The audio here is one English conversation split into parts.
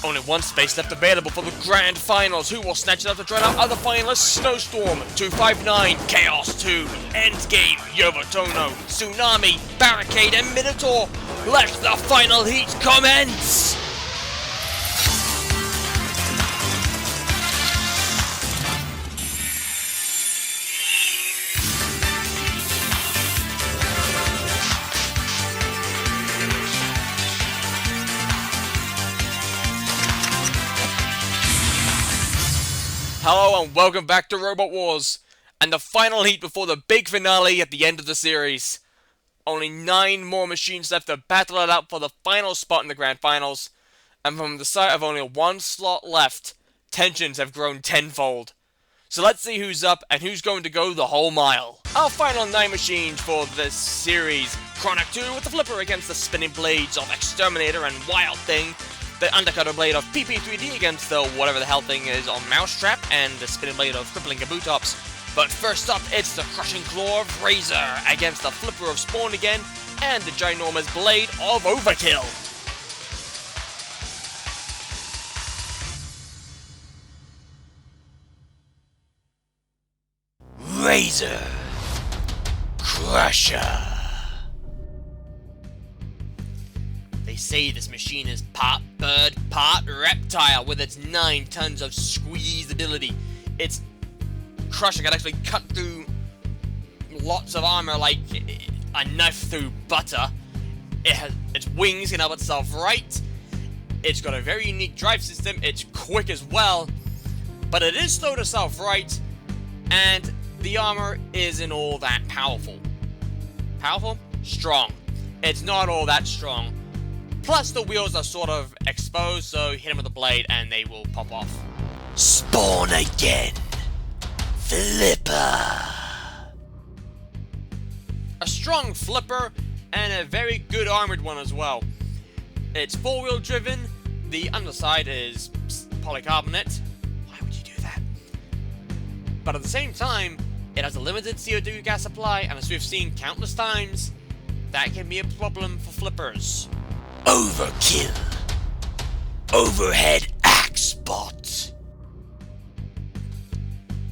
Only one space left available for the grand finals. Who will snatch it up to dread out other finalists? Snowstorm, 259, Chaos 2, Endgame, Yovotono, Tsunami, Barricade, and Minotaur. Let the final heat commence! Hello and welcome back to Robot Wars, and the final heat before the big finale at the end of the series. Only 9 more machines left to battle it out for the final spot in the grand finals, and from the sight of only 1 slot left, tensions have grown tenfold. So let's see who's up and who's going to go the whole mile. Our final 9 machines for this series: Chronic 2 with the flipper against the spinning blades of Exterminator and Wild Thing, the undercutter blade of PP3D against the whatever the hell thing is on Mousetrap, and the spinning blade of Crippling Kabutops. But first up, it's the crushing claw of Razor against the flipper of Spawn Again and the ginormous blade of Overkill. Razor Crusher. They say this machine is part bird, part reptile, with its 9 tons of squeezability. Its crusher can actually cut through lots of armor like a knife through butter. Its wings can help itself right. It's got a very unique drive system. It's quick as well, but it is slow to self-right, and the armor isn't all that powerful. Powerful? Strong. It's not all that strong. Plus, the wheels are sort of exposed, so hit them with a blade and they will pop off. Spawn Again. Flipper. A strong flipper and a very good armored one as well. It's 4-wheel driven. The underside is polycarbonate. Why would you do that? But at the same time, it has a limited CO2 gas supply, and as we've seen countless times, that can be a problem for flippers. Overkill. Overhead Axe Bot.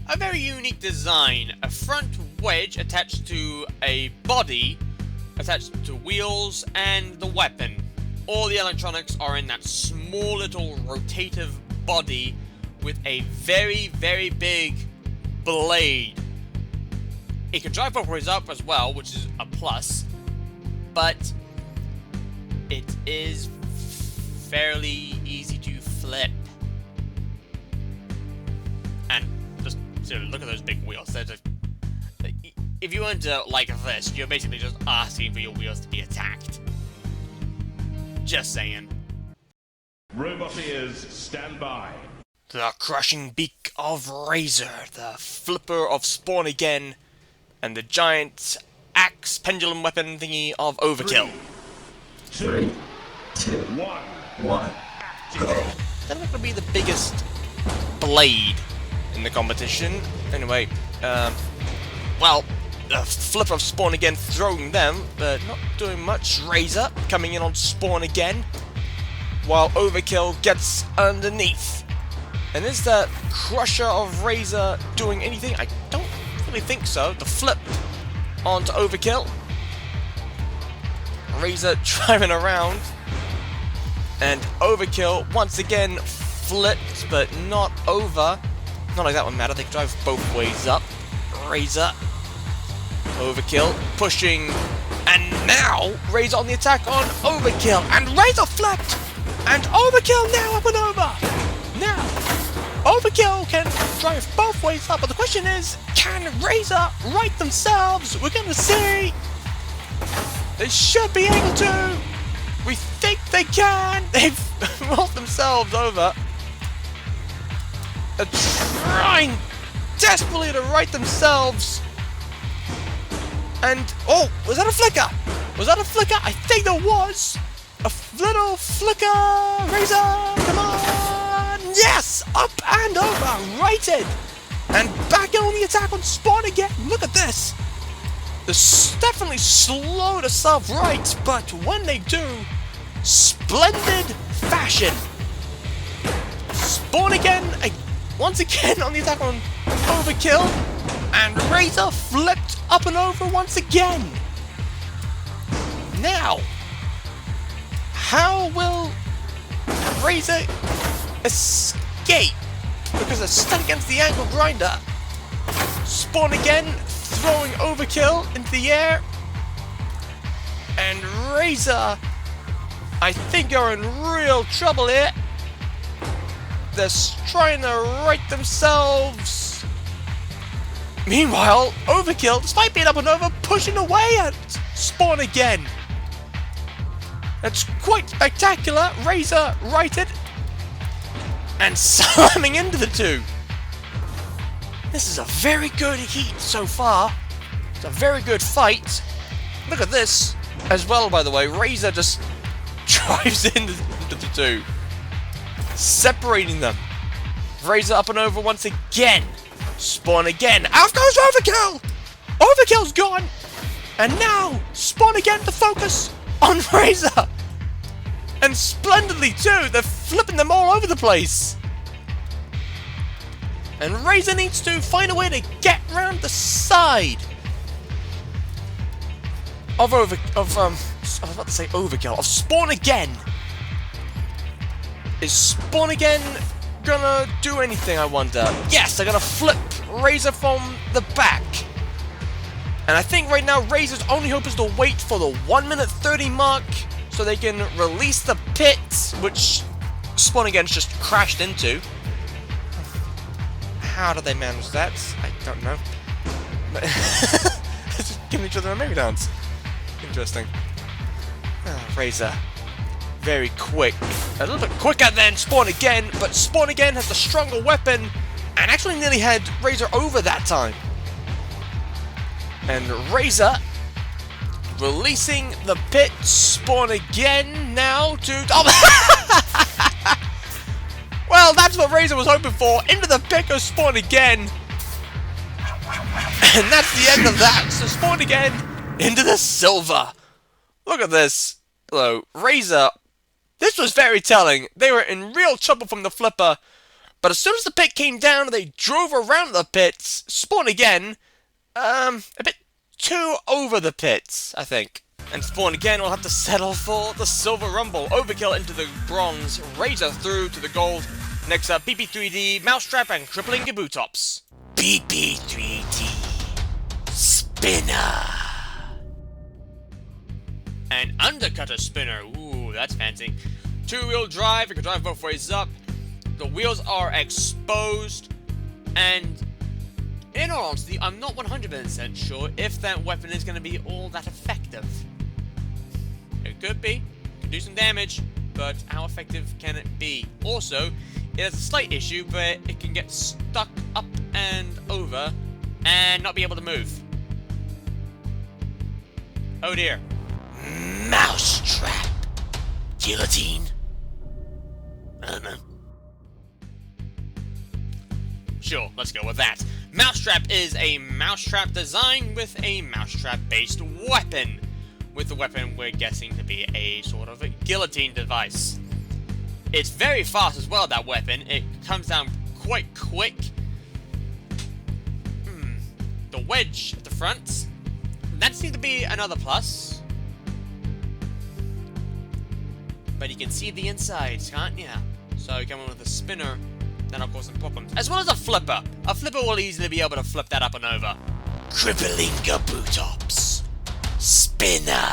A very unique design. A front wedge attached to a body, attached to wheels and the weapon. All the electronics are in that small little rotative body with a very, very big blade. It can drive both ways up as well, which is a plus, but it is fairly easy to flip. And just look at those big wheels. If you went to like this, you're basically just asking for your wheels to be attacked. Just saying. Robot ears, stand by. The crushing beak of Razor, the flipper of Spawn Again, and the giant axe pendulum weapon thingy of Overkill. 3, 2, 1. They're not going to be the biggest blade in the competition. Anyway, well, the flipper of Spawn Again throwing them, but not doing much. Razor coming in on Spawn Again, while Overkill gets underneath. And is the crusher of Razor doing anything? I don't really think so. The flip onto Overkill. Razor driving around, and Overkill once again flipped, but not over. Not like that one mattered. They drive both ways up. Razor, Overkill pushing, and now Razor on the attack on Overkill, and Razor flipped, and Overkill now up and over. Now Overkill can drive both ways up, but the question is, can Razor right themselves? We're gonna see. They should be able to. We think they can. They've rolled themselves over. They're trying desperately to right themselves. And, oh, was that a flicker? Was that a flicker? I think there was. A little flicker. Razor, come on. Yes, up and over, righted. And back on the attack on Spawn Again. Look at this. They're definitely slow to self-right, but when they do, splendid fashion. spawn again, once again on the attack on Overkill, and Razor flipped up and over once again. Now, how will Razor escape? Because they're stuck against the angle grinder. Spawn again, throwing Overkill into the air. And Razor, I think, are in real trouble here. They're trying to right themselves. Meanwhile, Overkill, despite being up and over, pushing away at Spawn again. That's quite spectacular. Razor righted and slamming into the two. This is a very good heat so far. It's a very good fight. Look at this as well, by the way. Razor just drives into the two, separating them. Razor up and over once again. Spawn again. Out goes Overkill! Overkill's gone! And now, Spawn again to focus on Razor! And splendidly too, they're flipping them all over the place! And Razor needs to find a way to get round the side of I was about to say Overkill, of Spawn again! Is Spawn again gonna do anything, I wonder? Yes, they're gonna flip Razor from the back. And I think right now Razor's only hope is to wait for the 1 minute 30 mark so they can release the pit, which Spawn again's just crashed into. How do they manage that? I don't know. Just giving each other a merry dance. Interesting. Razor. Very quick. A little bit quicker than Spawn again, but Spawn again has the stronger weapon and actually nearly had Razor over that time. And Razor releasing the pit. Spawn again now to... Oh. Well, that's what Razor was hoping for. Into the pit goes Spawn again. And that's the end of that. So Spawn again into the silver. Look at this. Hello, Razor. This was very telling. They were in real trouble from the flipper. But as soon as the pit came down, they drove around the pits. Spawn again. A bit too over the pits, I think. And Spawn again will have to settle for the silver rumble. Overkill into the bronze. Razor through to the gold. Next up, PP3D, Mousetrap, and Crippling Kabutops. PP3D Spinner. An undercutter spinner. Ooh, that's fancy. Two-wheel drive. You can drive both ways up. The wheels are exposed. And in all honesty, I'm not 100% sure if that weapon is going to be all that effective. It could be. It could do some damage. But how effective can it be? Also, it has a slight issue, but it can get stuck up and over and not be able to move. Oh dear. Mousetrap. Guillotine. I don't know. Sure, let's go with that. Mousetrap is a mousetrap design with a mousetrap-based weapon. With the weapon we're guessing to be a sort of a guillotine device. It's very fast as well, that weapon. It comes down quite quick. The wedge at the front. That seems to be another plus. But you can see the insides, can't you? So you come in with a spinner, that'll cause some problems. As well as a flipper. A flipper will easily be able to flip that up and over. Crippling Kabutops. Spinner.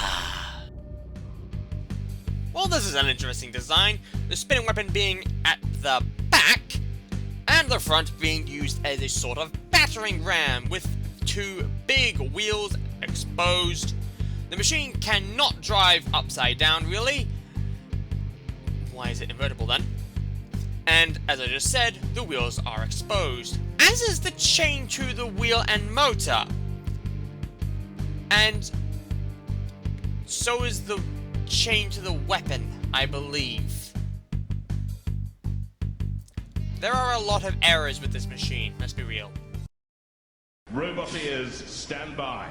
Well, this is an interesting design. The spinning weapon being at the back, and the front being used as a sort of battering ram with two big wheels exposed. The machine cannot drive upside down, really. Why is it invertible then? And as I just said, the wheels are exposed, as is the chain to the wheel and motor. And so is the chain to the weapon, I believe. There are a lot of errors with this machine, let's be real. Robot ears, stand by.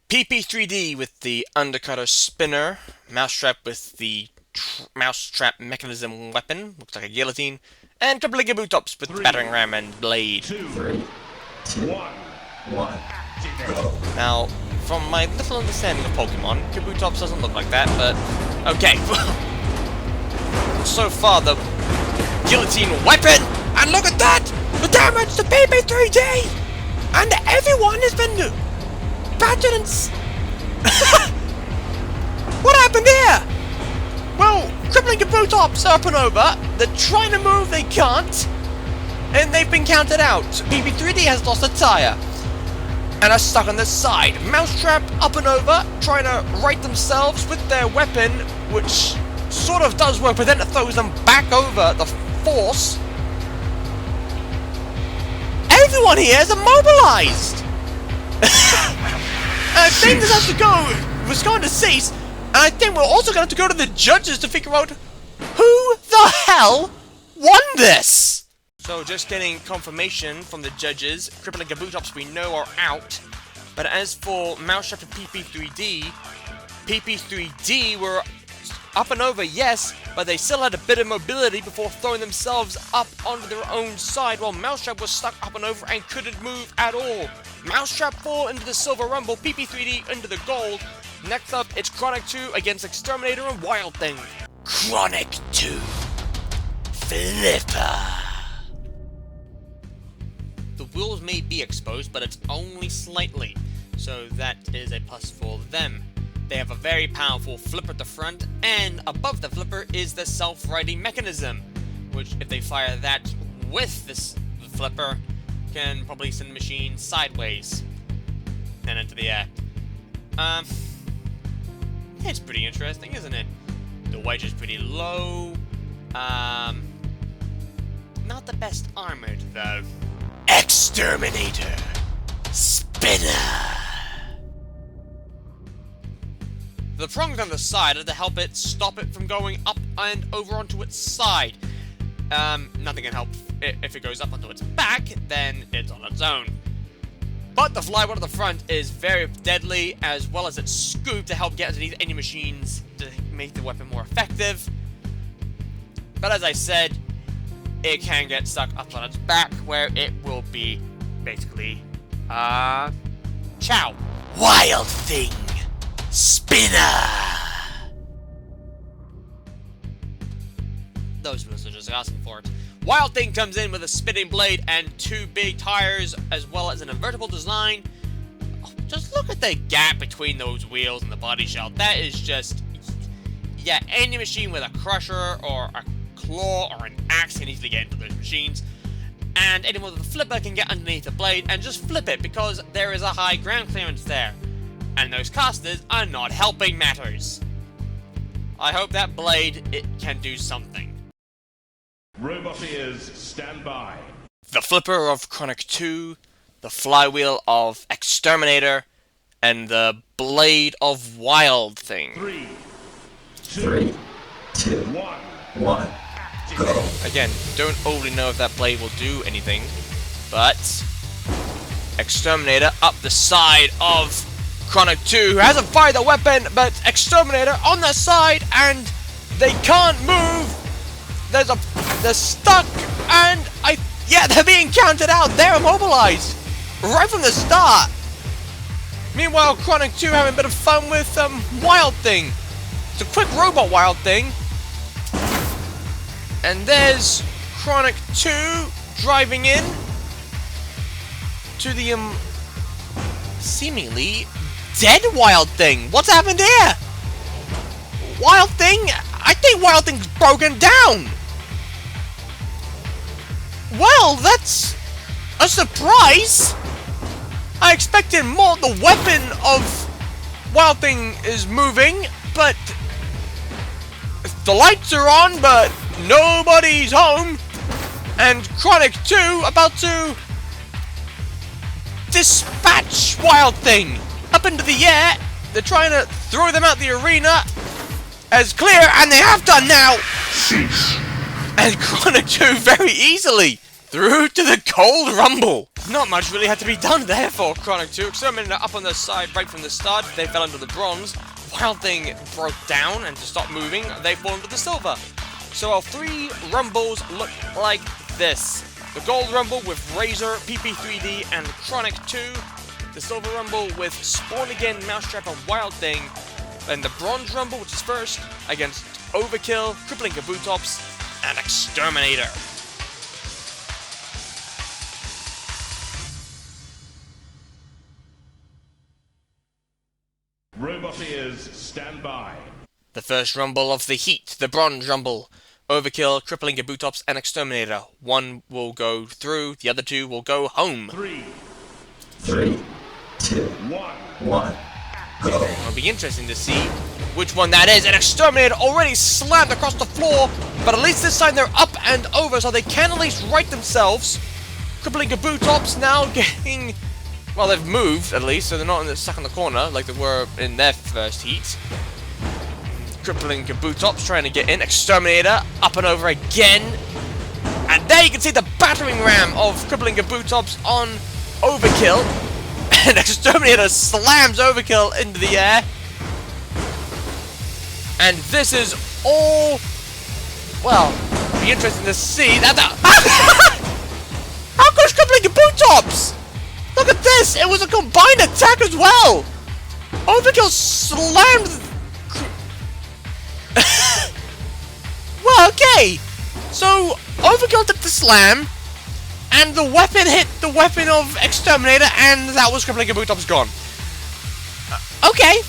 PP3D with the undercutter spinner, Mousetrap with the mousetrap mechanism weapon, looks like a guillotine, And Kablikabutops with Battering Ram and Blade. 2, 1. Now, from my little understanding of Pokemon, Kabutops doesn't look like that, but okay. So far, the guillotine weapon, and look at that! The damage to PP3D! And everyone has been battered and what happened here? Well, crippling Kabutops are up and over. They're trying to move, they can't. And they've been counted out. PP3D has lost a tire. And are stuck on the side. Mousetrap up and over, trying to right themselves with their weapon, which sort of does work, but then it throws them back over the force. Everyone here is immobilized! I think this has to go. We're going to cease, and I think we're also going to have to go to the judges to figure out who the hell won this! So just getting confirmation from the judges, Crippling Kabutops we know are out, but as for Mousetrap and PP3D were up and over, yes, but they still had a bit of mobility before throwing themselves up onto their own side, while Mousetrap was stuck up and over and couldn't move at all. Mousetrap fall into the Silver Rumble, PP3D into the Gold. Next up, it's Chronic 2 against Exterminator and Wild Thing. Chronic 2. Flipper. The wheels may be exposed, but it's only slightly, so that is a plus for them. They have a very powerful flipper at the front, and above the flipper is the self-righting mechanism, which if they fire that with this flipper, can probably send the machine sideways and into the air. It's pretty interesting, isn't it? The wedge is pretty low. Not the best armored, though. Exterminator! Spinner! The prongs on the side are to help it stop it from going up and over onto its side. Nothing can help if it goes up onto its back, then it's on its own. But the flywheel at the front is very deadly, as well as its scoop to help get underneath any machines to make the weapon more effective. But as I said, it can get stuck up on its back, where it will be basically, chow. Wild Thing! Spinner! Those wheels are just asking for it. Wild Thing comes in with a spinning blade and two big tires, as well as an invertible design. Oh, just look at the gap between those wheels and the body shell. That is just... yeah, any machine with a crusher or a claw or an axe can easily get into those machines. And anyone with a flipper can get underneath the blade and just flip it, because there is a high ground clearance there. And those casters are not helping matters. I hope that blade, it can do something. Robot ears, stand by. The flipper of Chronic 2, the flywheel of Exterminator, and the blade of Wild Thing. 3, 2, 1. Go. Again, don't overly know if that blade will do anything, but Exterminator up the side of Chronic 2, who hasn't fired the weapon, but Exterminator on the side, and they can't move. They're stuck, and they're being counted out. They're immobilized right from the start. Meanwhile, Chronic 2 having a bit of fun with Wild Thing. It's a quick robot Wild Thing. And there's Chronic 2 driving in to the seemingly dead Wild Thing. What's happened here? Wild Thing? I think Wild Thing's broken down. Well, that's a surprise. I expected more. The weapon of Wild Thing is moving, but the lights are on, but nobody's home. And Chronic 2 about to dispatch Wild Thing up into the air. They're trying to throw them out the arena as clear, and they have done now. And Chronic 2 very easily through to the Cold Rumble. Not much really had to be done there for Chronic 2. Exterminator up on their side right from the start. They fell into the bronze. Wild Thing broke down, and to stop moving, they fall into the silver. So our 3 Rumbles look like this. The Gold Rumble with Razor, PP3D, and Chronic 2. The Silver Rumble with Spawn Again, Mousetrap, and Wild Thing. And the Bronze Rumble, which is first, against Overkill, Crippling Kabutops, and Exterminator. Robot ears, stand by. The first Rumble of the Heat, the Bronze Rumble. Overkill, Crippling Kabutops, and Exterminator. One will go through, the other 2 will go home. 3, 3, 2, 1. go. It'll be interesting to see which one that is. And Exterminator already slammed across the floor, but at least this time they're up and over, so they can at least right themselves. Crippling Kabutops now getting... Well, they've moved, at least, so they're not stuck in the corner like they were in their first heat. Crippling Kabutops trying to get in. Exterminator up and over again. And there you can see the battering ram of Crippling Kabutops on Overkill. And Exterminator slams Overkill into the air. And this is all... Well, it'll be interesting to see that... How goes Crippling Kabutops? Look at this! It was a combined attack as well! Overkill slammed... Well, okay! So, Overkill did the slam, and the weapon hit the weapon of Exterminator, and that was Crippling Kabutops gone. Okay.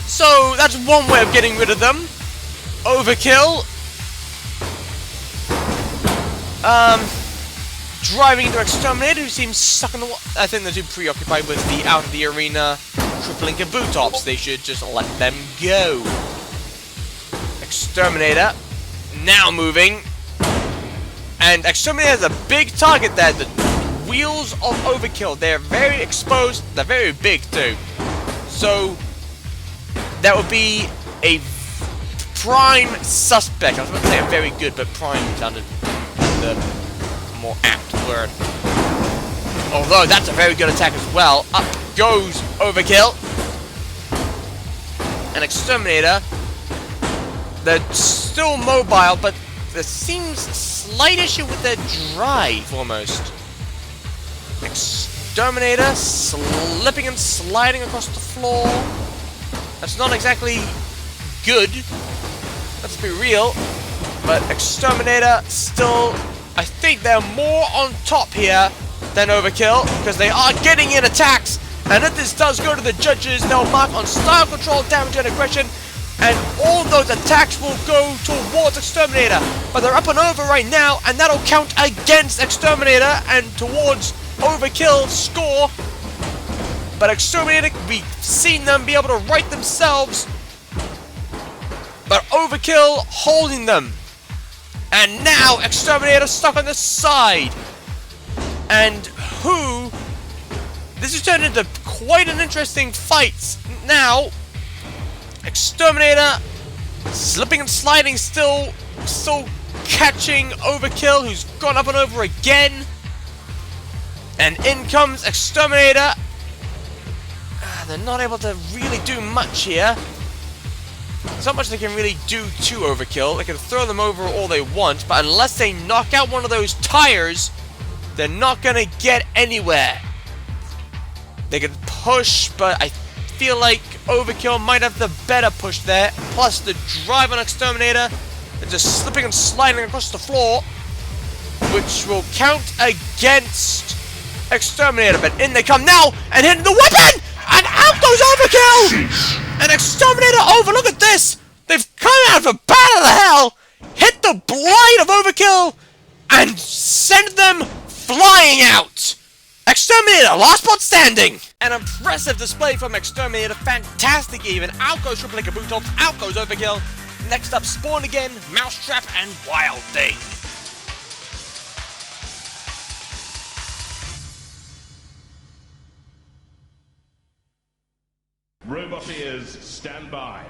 So, that's one way of getting rid of them. Overkill. Driving into Exterminator, who seems stuck in the wall. I think they're too preoccupied with the out of the arena Crippling Kabutops. They should just let them go. Exterminator now moving. And Exterminator has a big target there. The wheels of Overkill. They're very exposed. They're very big too. So that would be a prime suspect. I was about to say a very good, but prime sounded the more apt word. Although that's a very good attack as well. Up goes Overkill. And Exterminator, they're still mobile, but there seems a slight issue with their drive almost. Exterminator slipping and sliding across the floor. That's not exactly good. Let's be real. But Exterminator still... I think they're more on top here than Overkill, because they are getting in attacks, and if this does go to the judges, they'll mark on style control, damage, and aggression, and all those attacks will go towards Exterminator. But they're up and over right now, and that'll count against Exterminator and towards Overkill's score. But Exterminator, we've seen them be able to right themselves, but Overkill holding them. And now, Exterminator stuck on the side. And who... This has turned into quite an interesting fight. Now, Exterminator slipping and sliding, still catching Overkill, who's gone up and over again. And in comes Exterminator. They're not able to really do much here. There's not much they can really do to Overkill. They can throw them over all they want, but unless they knock out one of those tires, they're not going to get anywhere. They can push, but I feel like Overkill might have the better push there. Plus the drive on Exterminator, and just slipping and sliding across the floor, which will count against Exterminator. But in they come now, and hitting the weapon! And out goes Overkill! And Exterminator over, look at this! They've come out of a bat of the hell, hit the blade of Overkill, and sent them flying out! Exterminator, last spot standing! An impressive display from Exterminator, fantastic even. Out goes Crippling Kabutops, out goes Overkill. Next up, Spawn Again, Mousetrap, and Wild Thing. Robot ears, stand by.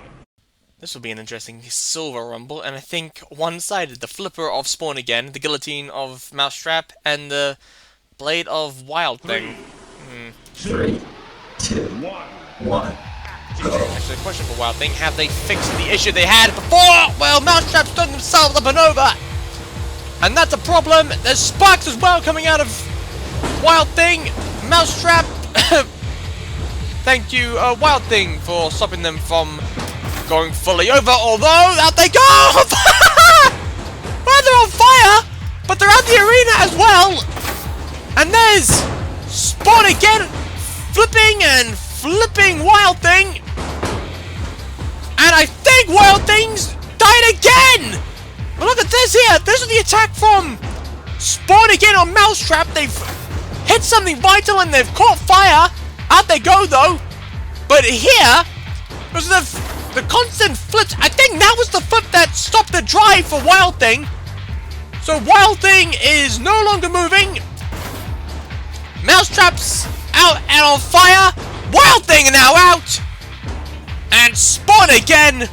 This will be an interesting Silver Rumble, and I think one-sided. The flipper of Spawn Again, the guillotine of Mousetrap, and the blade of Wild Thing. 3, 2, 1. 1, go. Actually, a question for Wild Thing. Have they fixed the issue they had before? Well, Mousetrap's turned themselves up and over. And that's a problem. There's sparks as well coming out of Wild Thing. Mousetrap. Thank you, Wild Thing, for stopping them from going fully over. Although, out they go! Well, they're on fire, but they're out the arena as well. And there's Spawn again, flipping and flipping Wild Thing. And I think Wild Thing's died again. But look at this here. This is the attack from Spawn again on Mousetrap. They've hit something vital and they've caught fire. Out they go though. But here was the constant flips. I think that was the flip that stopped the drive for Wild Thing. So Wild Thing is no longer moving. Mousetrap's out and on fire. Wild Thing now out. And Spawn again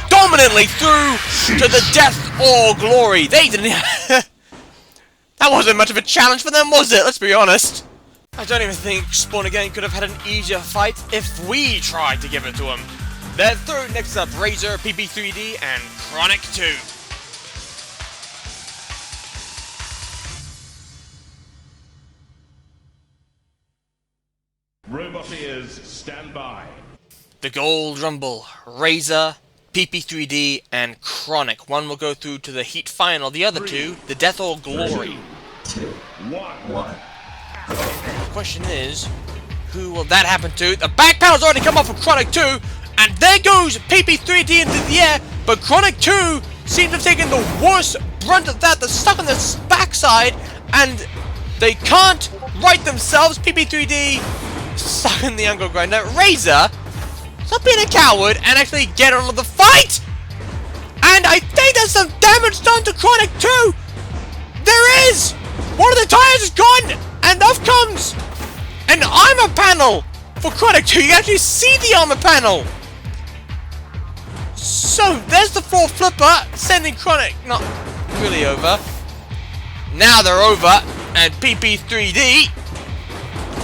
dominantly through to the death or glory. They didn't. That wasn't much of a challenge for them, was it? Let's be honest. I don't even think Spawn again could have had an easier fight if we tried to give it to him. They're through. Next up, Razor, PP3D, and Chronic 2. Robot ears, stand by. The Gold Rumble, Razor, PP3D, and Chronic. One will go through to the Heat Final. The other two, the Death or Glory. 2, 1. The question is, who will that happen to? The back panel's already come off of Chronic 2, and there goes PP3D into the air, but Chronic 2 seems to have taken the worst brunt of that. They're stuck on this backside, and they can't right themselves. PP3D stuck in the angle grinder. Razor, stop being a coward and actually get on with the fight! And I think there's some damage done to Chronic 2! There is! One of the tires is gone! And off comes an armor panel for Chronic 2. You can actually see the armor panel! So, there's the full flipper, sending Chronic not really over. Now they're over, and PP3D,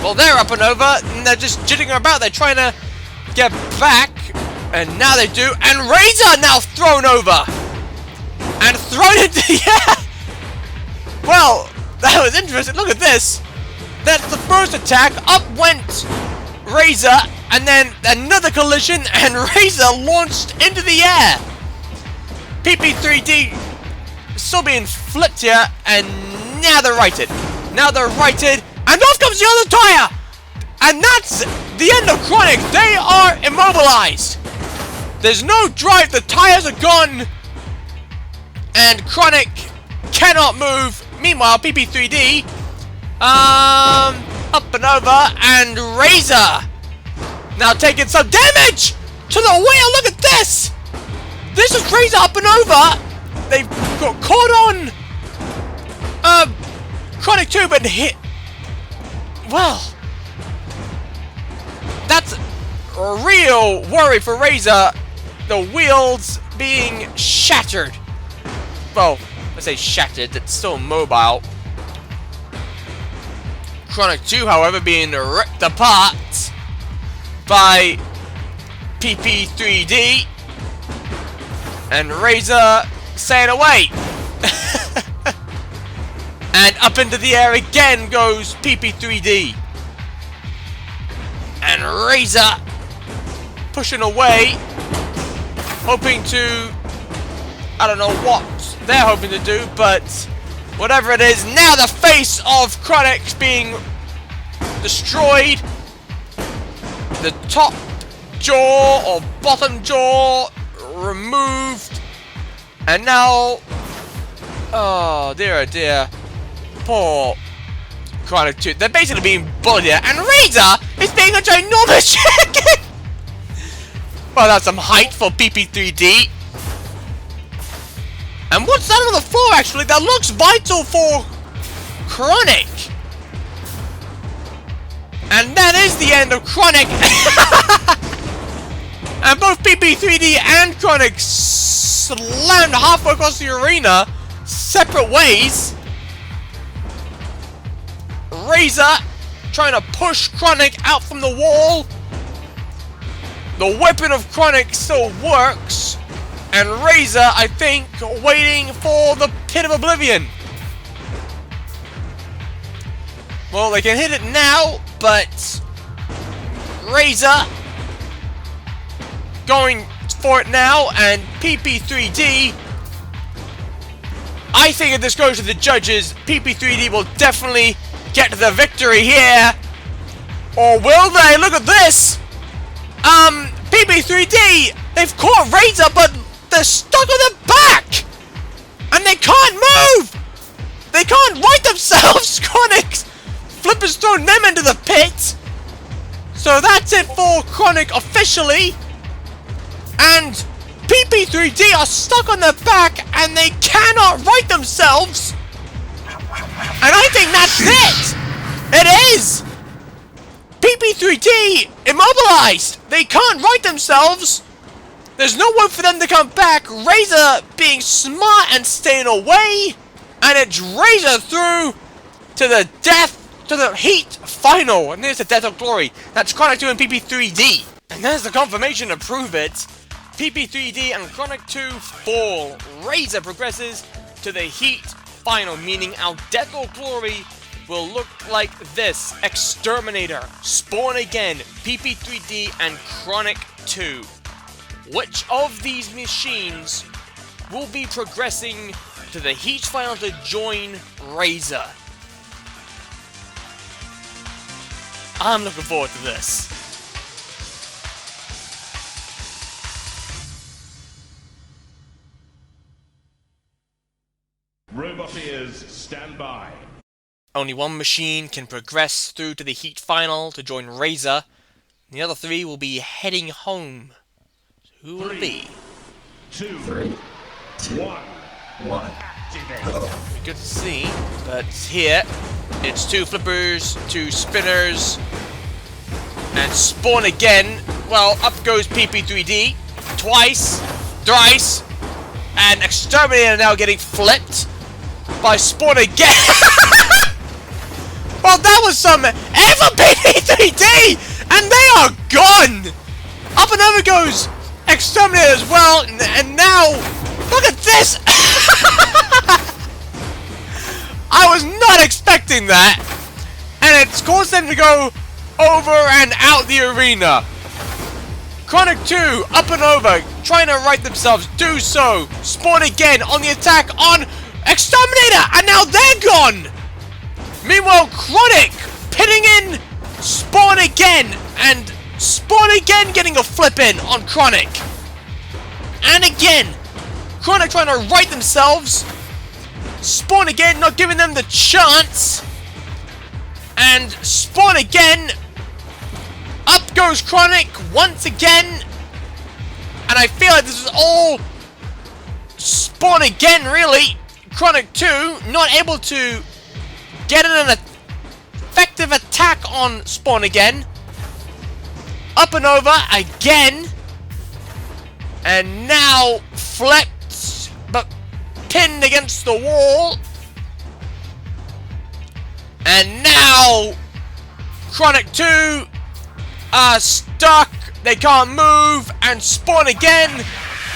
well, they're up and over, and they're just jittering about. They're trying to get back, and now they do. And Razor now thrown over, and thrown into the air. Well, that was interesting. Look at this. That's the first attack. Up went Razor, and then another collision, and Razor launched into the air. PP3D still being flipped here, and now they're righted. Now they're righted, and off comes the other tire! And that's the end of Chronic. They are immobilized. There's no drive. The tires are gone. And Chronic cannot move. Meanwhile, PP3D, up and over. And Razor now taking some damage to the wheel. Look at this. This is Razor up and over. They've got caught on Chronic 2, but hit. Well, that's a real worry for Razor. The wheels being shattered. Well, I say shattered, it's still mobile. Chronic 2, however, being ripped apart by PP3D. And Razor staying away. And up into the air again goes PP3D. And Razor pushing away, hoping to, I don't know what they're hoping to do, but whatever it is, now the face of Chronic's being destroyed. The top jaw or bottom jaw removed. And now, oh dear, oh dear. Poor Chronic 2. They're basically being bullied here. And Razor is being a ginormous chicken! Well, that's some height for PP3D. And what's that on the floor, actually? That looks vital for Chronic. And that is the end of Chronic. And both PP3D and Chronic slammed halfway across the arena, separate ways. Razor trying to push Chronic out from the wall. The weapon of Chronic still works. And Razor, I think, waiting for the Pit of Oblivion. Well, they can hit it now, but Razor going for it now, and PP3D. I think if this goes to the judges, PP3D will definitely get the victory here. Or will they? Look at this! PP3D, they've caught Razor, but they're stuck on their back! And they can't move! They can't right themselves! Chronic Flipper's thrown them into the pit! So that's it for Chronic officially! And PP3D are stuck on their back and they cannot right themselves! And I think that's it! It is! PP3D immobilized! They can't right themselves! There's no way for them to come back. Razor being smart and staying away. And it's Razor through to the heat final. And there's the death of glory. That's Chronic 2 and PP3D. And there's the confirmation to prove it. PP3D and Chronic 2 fall. Razor progresses to the heat final, meaning our death of glory will look like this. Exterminator, Spawn Again, PP3D, and Chronic 2. Which of these machines will be progressing to the heat final to join Razor? I'm looking forward to this. Robot ears, stand by. Only one machine can progress through to the heat final to join Razor. The other three will be heading home. Who will it be? 2, 3, 2, 1. 1. Go. Good to see, but here it's 2 flippers, 2 spinners, and Spawn Again. Well, up goes PP3D twice, thrice, and Exterminator now getting flipped by Spawn Again. Well, that was some ever PP3D, and they are gone. Up and over goes Exterminator as well, and now look at this. I was not expecting that, and it's caused them to go over and out the arena. Chronic 2 up and over, trying to right themselves, do so. Spawn Again on the attack on Exterminator, and now they're gone. Meanwhile, Chronic pitting in Spawn Again, and Spawn Again getting a flip in on Chronic. And again, Chronic trying to right themselves. Spawn Again not giving them the chance. And Spawn Again. Up goes Chronic once again. And I feel like this is all Spawn Again, really. Chronic 2 not able to get in an effective attack on Spawn Again. Up and over again. And now flipped, but pinned against the wall. And now Chronic 2 are stuck. They can't move. And Spawn Again.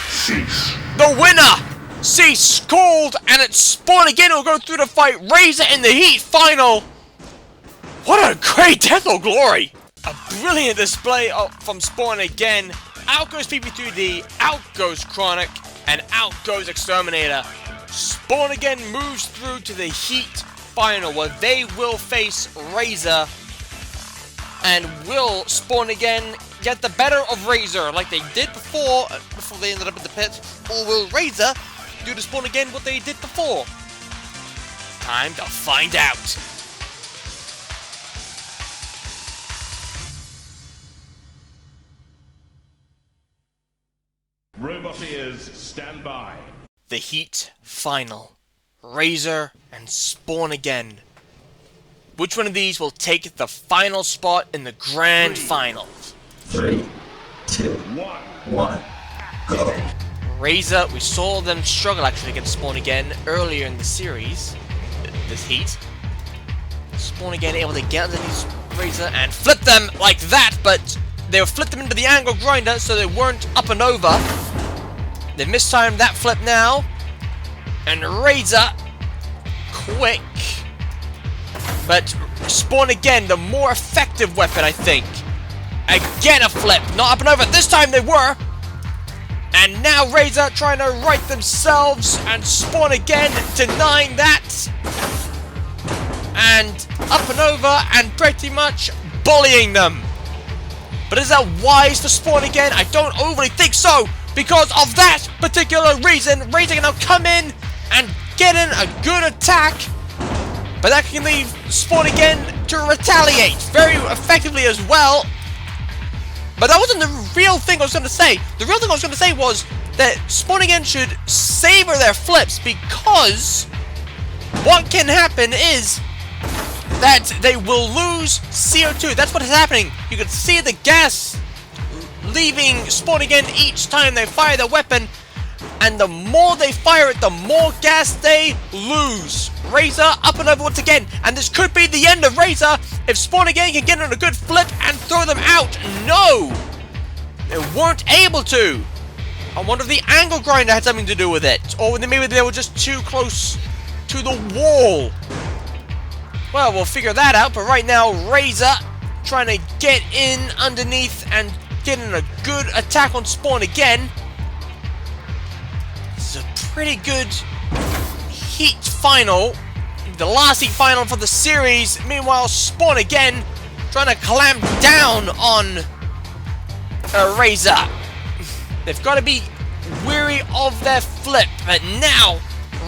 Cease. The winner. Cease called. And it's Spawn Again who will go through the fight. Razor in the heat final. What a great death or glory. A brilliant display from Spawn Again. Out goes PP3D, out goes Chronic, and out goes Exterminator. Spawn Again moves through to the heat final where they will face Razor. And will Spawn Again get the better of Razor like they did before they ended up in the pit? Or will Razor do to Spawn Again what they did before? Time to find out. Robot ears, stand by. The heat final. Razor and Spawn Again. Which one of these will take the final spot in the grand finals? 3, 2, 1. Go. Razor, we saw them struggle actually against Spawn Again earlier in the series. This heat. Spawn Again able to get underneath Razor and flip them like that, but they would flip them into the angle grinder so they weren't up and over. They mistimed that flip now. And Razor, quick. But Spawn again, the more effective weapon, I think. Again a flip, not up and over. This time they were. And now Razor trying to right themselves, and Spawn again, denying that. And up and over, and pretty much bullying them. But is that wise to Spawn again? I don't overly think so, because of that particular reason. Razor can now come in and get in a good attack, but that can leave Spawn again to retaliate very effectively as well. But that wasn't the real thing I was going to say. The real thing I was going to say was that Spawn again should savor their flips, because what can happen is that they will lose CO2. That's what is happening. You can see the gas leaving Spawn again each time they fire their weapon, and the more they fire it, the more gas they lose. Razor up and over once again, and this could be the end of Razor if Spawn again can get on a good flip and throw them out. No! They weren't able to. I wonder if the angle grinder had something to do with it, or maybe they were just too close to the wall. Well, we'll figure that out, but right now, Razor trying to get in underneath and getting a good attack on Spawn again. This is a pretty good heat final. The last heat final for the series. Meanwhile, Spawn again trying to clamp down on Razor. They've got to be weary of their flip, but now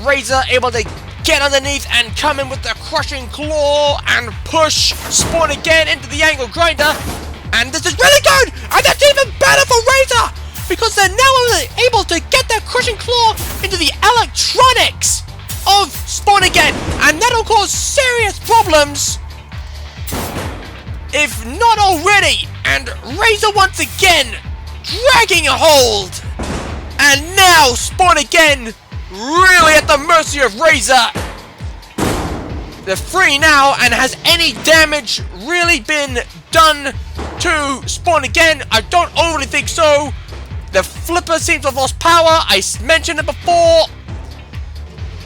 Razor able to get underneath and come in with the crushing claw and push Spawn again into the angle grinder. And this is really good! And that's even better for Razor, because they're now able to get their crushing claw into the electronics of Spawn again. And that'll cause serious problems, if not already. And Razor once again dragging a hold. And now Spawn again really at the mercy of Razor. They're free now, and has any damage really been done to Spawn again? I don't overly think so. The flipper seems to have lost power. I mentioned it before.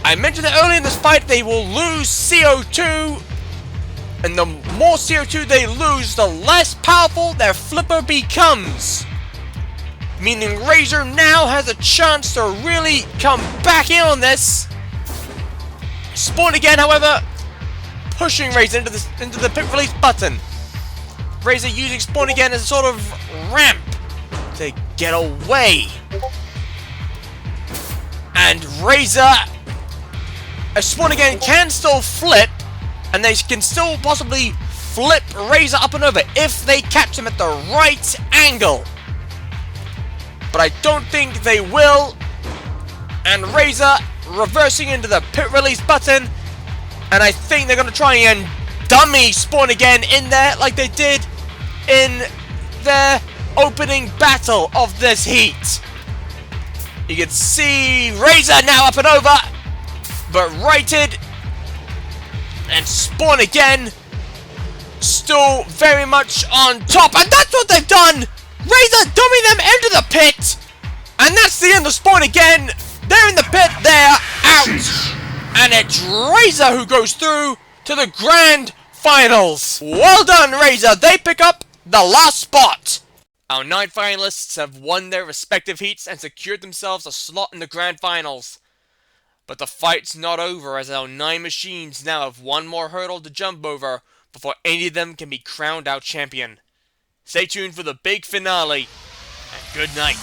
I mentioned it earlier in this fight. They will lose CO2. And the more CO2 they lose, the less powerful their flipper becomes. Meaning Razor now has a chance to really come back in on this. Spawn again, however, pushing Razor into the pit release button. Razor using Spawn again as a sort of ramp to get away. And Razor, Spawn again can still flip, and they can still possibly flip Razor up and over if they catch him at the right angle. But I don't think they will. And Razor reversing into the pit release button. And I think they're going to try and dummy Spawn again in there like they did in their opening battle of this heat. You can see Razor now up and over, but righted. And Spawn again still very much on top. And that's what they've done! Razor dumbing them into the pit! And that's the end of Spawn again. They're in the pit, they're out. And it's Razor who goes through to the grand finals. Well done, Razor. They pick up the last spot. Our 9 finalists have won their respective heats and secured themselves a slot in the grand finals. But the fight's not over, as our 9 machines now have one more hurdle to jump over before any of them can be crowned out champion. Stay tuned for the big finale, and good night.